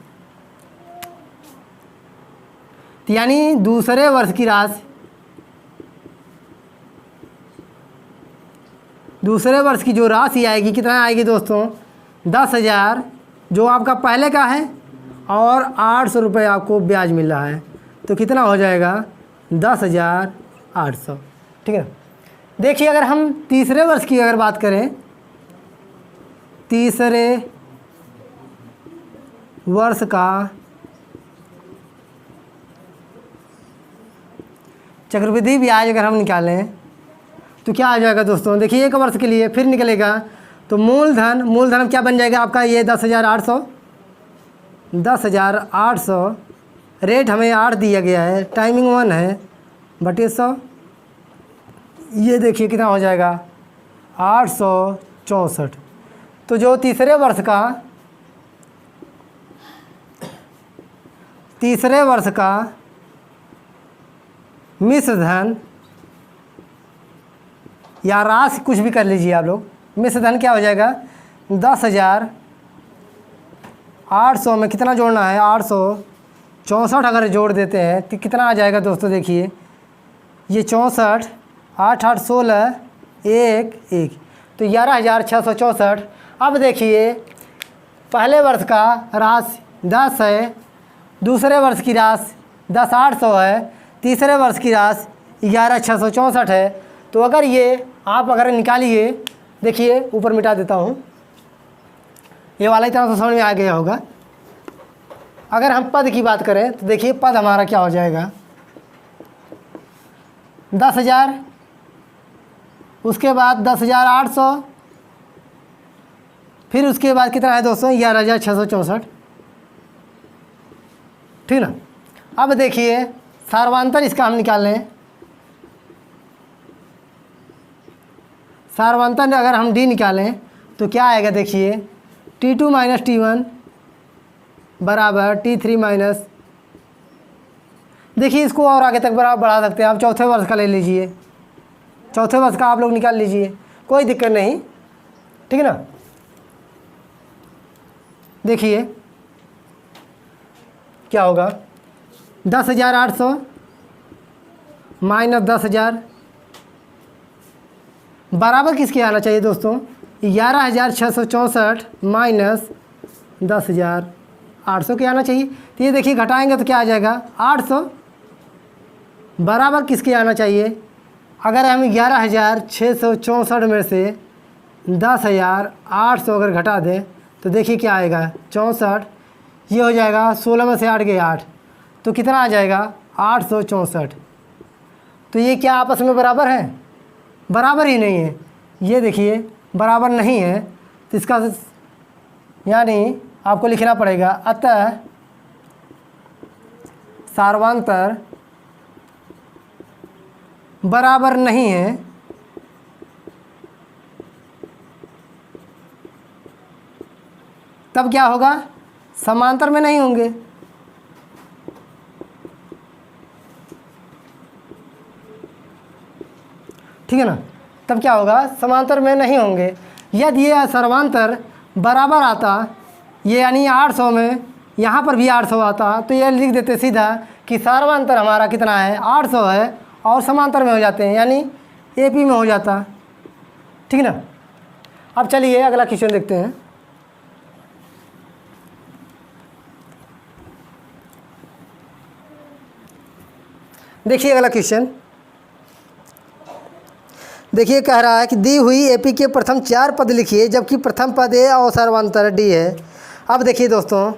यानी दूसरे वर्ष की राशि, दूसरे वर्ष की जो राशि आएगी कितना आएगी दोस्तों 10,000 जो आपका पहले का है, और 800 रुपये आपको ब्याज मिल रहा है, तो कितना हो जाएगा 10,800, ठीक है ना। देखिए अगर हम तीसरे वर्ष की अगर बात करें, तीसरे वर्ष का चक्रवृद्धि ब्याज अगर हम निकालें तो क्या आ जाएगा दोस्तों, देखिए एक वर्ष के लिए फिर निकलेगा तो मूलधन क्या बन जाएगा आपका, ये 10,800 रेट हमें 8 दिया गया है, टाइमिंग 1 है बटे 100। ये देखिए कितना हो जाएगा 864। तो जो तीसरे वर्ष का मिश्र धन या राशि कुछ भी कर लीजिए आप लोग, मिश्र धन क्या हो जाएगा 10,800 में कितना जोड़ना है 864 अगर जोड़ देते हैं तो कितना आ जाएगा दोस्तों, देखिए ये 64 8 8 16 1 1 तो 11,664। अब देखिए पहले वर्ष का राशि 10 है, दूसरे वर्ष की राशि 10,800 है, तीसरे वर्ष की राशि 11,664 है। तो अगर ये आप अगर निकालिए, देखिए ऊपर मिटा देता हूँ, ये वाला इतना तो समझ में आ गया होगा। अगर हम पद की बात करें तो देखिए पद हमारा क्या हो जाएगा, 10,000, उसके बाद 10,800, फिर उसके बाद कितना है दोस्तों 11,664। ठीक ना। अब देखिए सार्वंतर इसका हम निकाल लें। सार्वंतर अगर हम डी निकालें तो क्या आएगा, देखिए T2 माइनस T1 बराबर T3 माइनस, देखिए इसको और आगे तक बढ़ा सकते हैं आप। चौथे वर्ष का ले लीजिए, चौथे वर्ष का आप लोग निकाल लीजिए, कोई दिक्कत नहीं। ठीक है ना। देखिए क्या होगा, 10,800 माइनस 10,000 बराबर किसके आना चाहिए दोस्तों, 11,664 माइनस 10,800 के आना चाहिए। तो ये देखिए घटाएंगे तो क्या आ जाएगा 800, बराबर किसके आना चाहिए, अगर हम 11,664 में से 10,800 अगर घटा दें तो देखिए क्या आएगा 64, ये हो जाएगा 16 में से 8 गए 8, तो कितना आ जाएगा 864। तो ये क्या आपस में बराबर है, बराबर ही नहीं है। ये देखिए बराबर नहीं है, तो इसका यानी आपको लिखना पड़ेगा अतः सार्वंतर बराबर नहीं है, तब क्या होगा, समांतर में नहीं होंगे। ठीक है ना। तब क्या होगा, समांतर में नहीं होंगे। यदि ये सर्वांतर बराबर आता, ये यानी 800 में यहाँ पर भी 800 आता, तो ये लिख देते सीधा कि सर्वांतर हमारा कितना है 800 है, और समांतर में हो जाते हैं यानी एपी में हो जाता। ठीक है ना। अब चलिए अगला क्वेश्चन देखते हैं। देखिए अगला क्वेश्चन, देखिए कह रहा है कि दी हुई एपी के प्रथम 4 पद लिखिए जबकि प्रथम पद ए और सर्वांतर डी है। अब देखिए दोस्तों,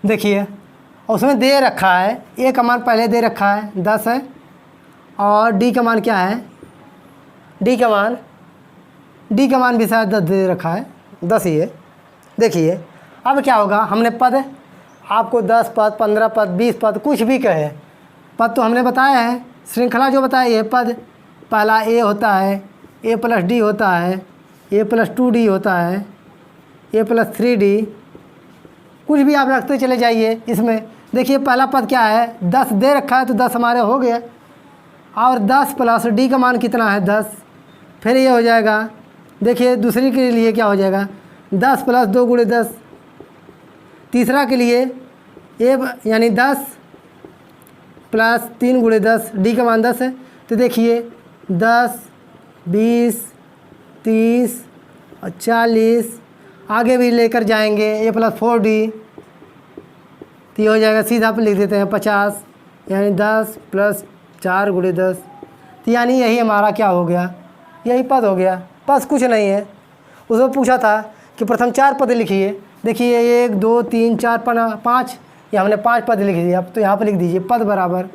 देखिए उसमें दे रखा है, ए का मान पहले दे रखा है 10 है, और डी का मान क्या है, डी का मान भी शायद 10 दे रखा है, 10 ही है। देखिए अब क्या होगा, हमने पद आपको 10 पद 15 पद 20 पद कुछ भी कहे, पद तो हमने बताया है, श्रृंखला जो बताई है पद, पहला ए होता है, ए प्लस डी होता है, ए प्लस 2D होता है, ए प्लस 3D, कुछ भी आप रखते चले जाइए इसमें। देखिए पहला पद क्या है 10 दे रखा है, तो 10 हमारे हो गए, और 10 प्लस डी का मान कितना है 10, फिर ये हो जाएगा। देखिए दूसरी के लिए क्या हो जाएगा 10 प्लस 2 गुणे 10, तीसरा के लिए ए यानी 10 प्लस 3 गुणे 10, डी का मान 10 है, तो देखिए 10 20 30 और 40, आगे भी लेकर जाएंगे ए प्लस 4D, तो ये हो जाएगा सीधा पर लिख देते हैं 50, यानी 10 प्लस 4 गुणे 10, तो यानी यही हमारा क्या हो गया, यही पद हो गया, बस कुछ नहीं है। उसमें पूछा था कि प्रथम 4 पद लिखिए, देखिए 1 2 3 4 5, ये हमने 5 पद लिख दिए। अब तो यहाँ पर लिख दीजिए पद बराबर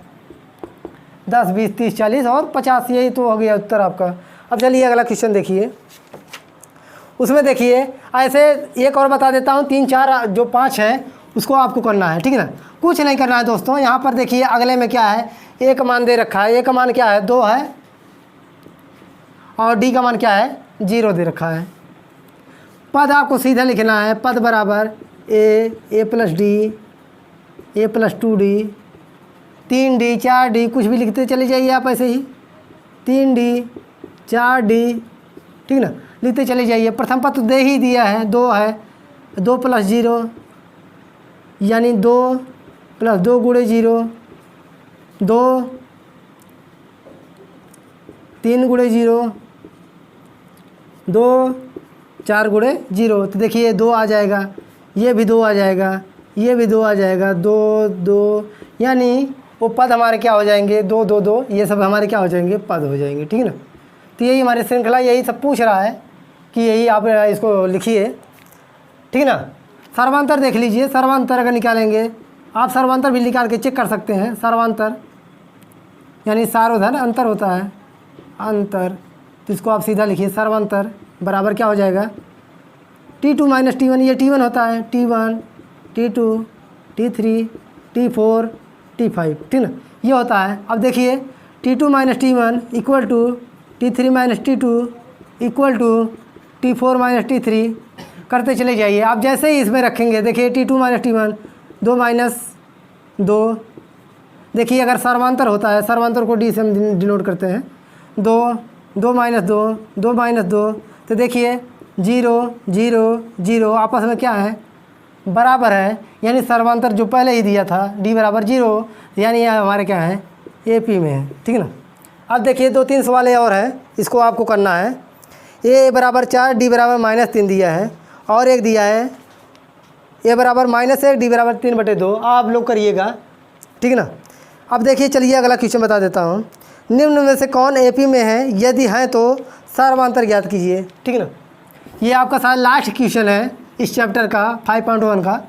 10 20 30 40 और 50, यही तो हो गया उत्तर आपका। अब चलिए अगला क्वेश्चन देखिए, उसमें देखिए ऐसे एक और बता देता हूँ, 3 4 जो 5 है उसको आपको करना है। ठीक है ना, कुछ नहीं करना है दोस्तों। यहाँ पर देखिए अगले में क्या है, ए का मान दे रखा है, ए का मान क्या है 2 है, और डी का मान क्या है 0 दे रखा है। पद आपको सीधा लिखना है, पद बराबर ए प्लस डी, ए प्लस 2D, 3D 4D, कुछ भी लिखते चले जाइए आप ऐसे ही, 3D 4D, ठीक ना, लिखते चले जाइए। प्रथम पद तो दे ही दिया है, 2 है, 2 प्लस 0 यानी 2 प्लस 2 गुणे 0, 2 3 गुणे 0, 2 4 गुणे 0, तो देखिए 2 आ जाएगा, ये भी 2 आ जाएगा, ये भी 2 आ जाएगा, 2 2, यानी वो पद हमारे क्या हो जाएंगे 2 2 2, ये सब हमारे क्या हो जाएंगे पद हो जाएंगे। ठीक है ना, तो यही हमारी श्रृंखला यही सब पूछ रहा है कि यही आप इसको लिखिए। ठीक है ना। सर्वांतर देख लीजिए, सर्वांतर अगर निकालेंगे आप, सर्वांतर भी निकाल के चेक कर सकते हैं। सर्वांतर यानी सार उधर अंतर होता है, अंतर, तो इसको आप सीधा लिखिए सर्वांतर बराबर क्या हो जाएगा T2 माइनस T1, ये T1 होता है, T1 T2 T3 T4 T5, ठीक ना, ये होता है। अब देखिए T2 minus T1 equal to T3 minus T2 equal to T4 minus T3 करते चले जाइए। आप जैसे ही इसमें रखेंगे, देखिए T2 माइनस T1 2 माइनस 2, देखिए अगर सर्वांतर होता है, सर्वांतर को D से हम डिनोट करते हैं, 2 माइनस 2 माइनस 2, तो देखिए 0 0 0 आपस में क्या है बराबर है, यानी सर्वांतर जो पहले ही दिया था D बराबर 0, यानी यह हमारे क्या है AP में है, ठीक ना। अब देखिए 2-3 सवाल और है, इसको आपको करना है। A बराबर 4 D बराबर -3 दिया है, और एक दिया है A बराबर -1 D बराबर 3/2, आप लोग करिएगा, ठीक ना। अब देखिए चलिए अगला क्वेश्चन बता देता हूँ। निम्न में से कौन AP में है, यदि हैं तो सर्वांतर ज्ञात कीजिए, ठीक ना। ये आपका सारा लास्ट क्वेश्चन है इस चैप्टर का 5.1 का।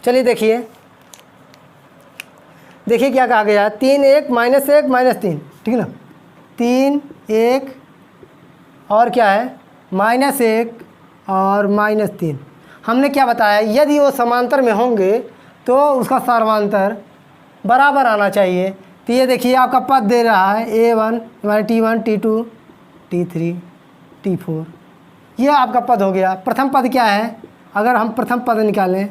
चलिए देखिए क्या कहा गया, 3 1 -1 -3, ठीक ना, 3 1 और क्या है -1 और -3। हमने क्या बताया, यदि वो समांतर में होंगे तो उसका सर्वांतर बराबर आना चाहिए। तो ये देखिए आपका पद दे रहा है A1 T1 T2 T3 T4, ये आपका पद हो गया। प्रथम पद क्या है, अगर हम प्रथम पद निकालें,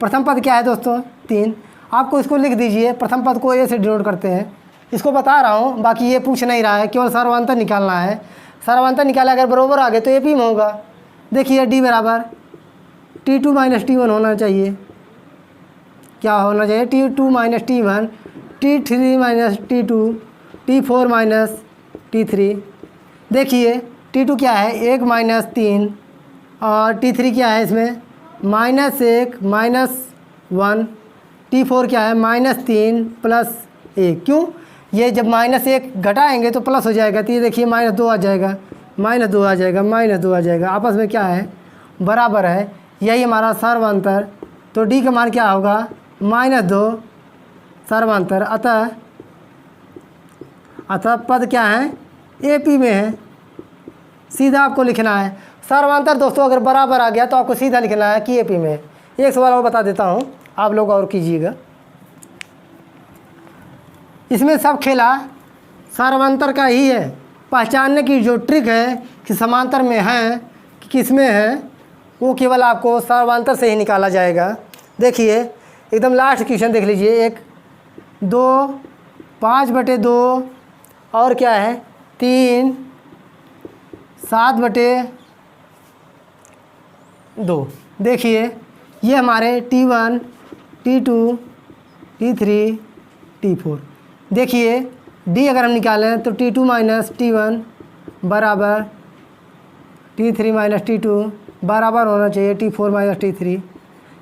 प्रथम पद क्या है दोस्तों 3, आपको इसको लिख दीजिए, प्रथम पद को A से डिनोट करते हैं, इसको बता रहा हूँ, बाकी ये पूछ नहीं रहा है, केवल सर्वांतर निकालना है। सर्वांतर निकाला अगर बराबर आ गए तो AP में होगा। देखिए D बराबर T2 माइनस T1 होना चाहिए, क्या होना चाहिए T2 minus T1 T3 minus T2 T4 minus T3। देखिए T2 क्या है 1 माइनस 3 और T3 क्या है इसमें -1 -1, T4 क्या है -3 प्लस 1। क्यों, ये जब -1 घटाएंगे तो प्लस हो जाएगा, तो ये देखिए -2 आ जाएगा, -2 आ जाएगा, -2 आ जाएगा, आपस में क्या है बराबर है, यही हमारा सर्वांतर। तो D का मान क्या होगा -2 सर्वांतर, अतः पद क्या है AP में है, सीधा आपको लिखना है। सर्वांतर दोस्तों अगर बराबर आ गया तो आपको सीधा लिखना है कि AP में है। एक सवाल और बता देता हूँ, आप लोग और कीजिएगा। इसमें सब खेला सर्वांतर का ही है, पहचानने की जो ट्रिक है कि समांतर में है कि किस में है, वो केवल आपको सर्वांतर से ही निकाला जाएगा। देखिए एकदम लास्ट क्वेश्चन देख लीजिए, 1 2 5/2 और क्या है 3 7/2। देखिए ये हमारे T1 T2 T3 T4। देखिए D अगर हम निकालें तो T2 माइनस T1 बराबर T3 माइनस T2 बराबर होना चाहिए T4 माइनस T3।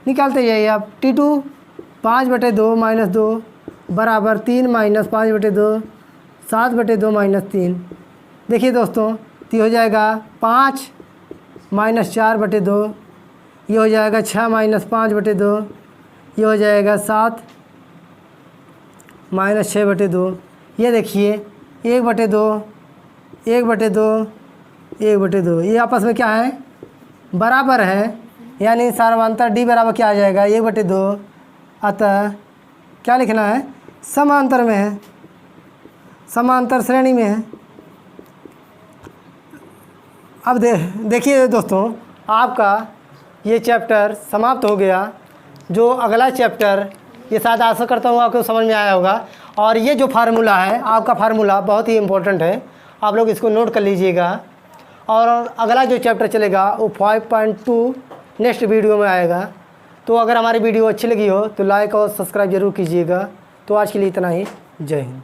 निकालते जाइए आप, T2 5/2 -2 बराबर 3 माइनस 5/2 7/2 -3। देखिए दोस्तों तो ये हो जाएगा 5 माइनस 4/2, ये हो जाएगा 6 माइनस 5/2, ये हो जाएगा 7 माइनस 6/2। ये देखिए 1/2 1/2 1/2, ये आपस में क्या है बराबर है, यानी सर्वांतर D बराबर क्या आ जाएगा 1/2। अतः क्या लिखना है समांतर में है, समांतर श्रेणी में है। अब देखिए दोस्तों आपका ये चैप्टर समाप्त हो गया। जो अगला चैप्टर, ये शायद आशा करता हूँ आपको समझ में आया होगा। और ये जो फार्मूला है आपका, फार्मूला बहुत ही इम्पोर्टेंट है, आप लोग इसको नोट कर लीजिएगा। और अगला जो चैप्टर चलेगा वो 5.2 नेक्स्ट वीडियो में आएगा। तो अगर हमारी वीडियो अच्छी लगी हो तो लाइक और सब्सक्राइब ज़रूर कीजिएगा। तो आज के लिए इतना ही, जय हिंद।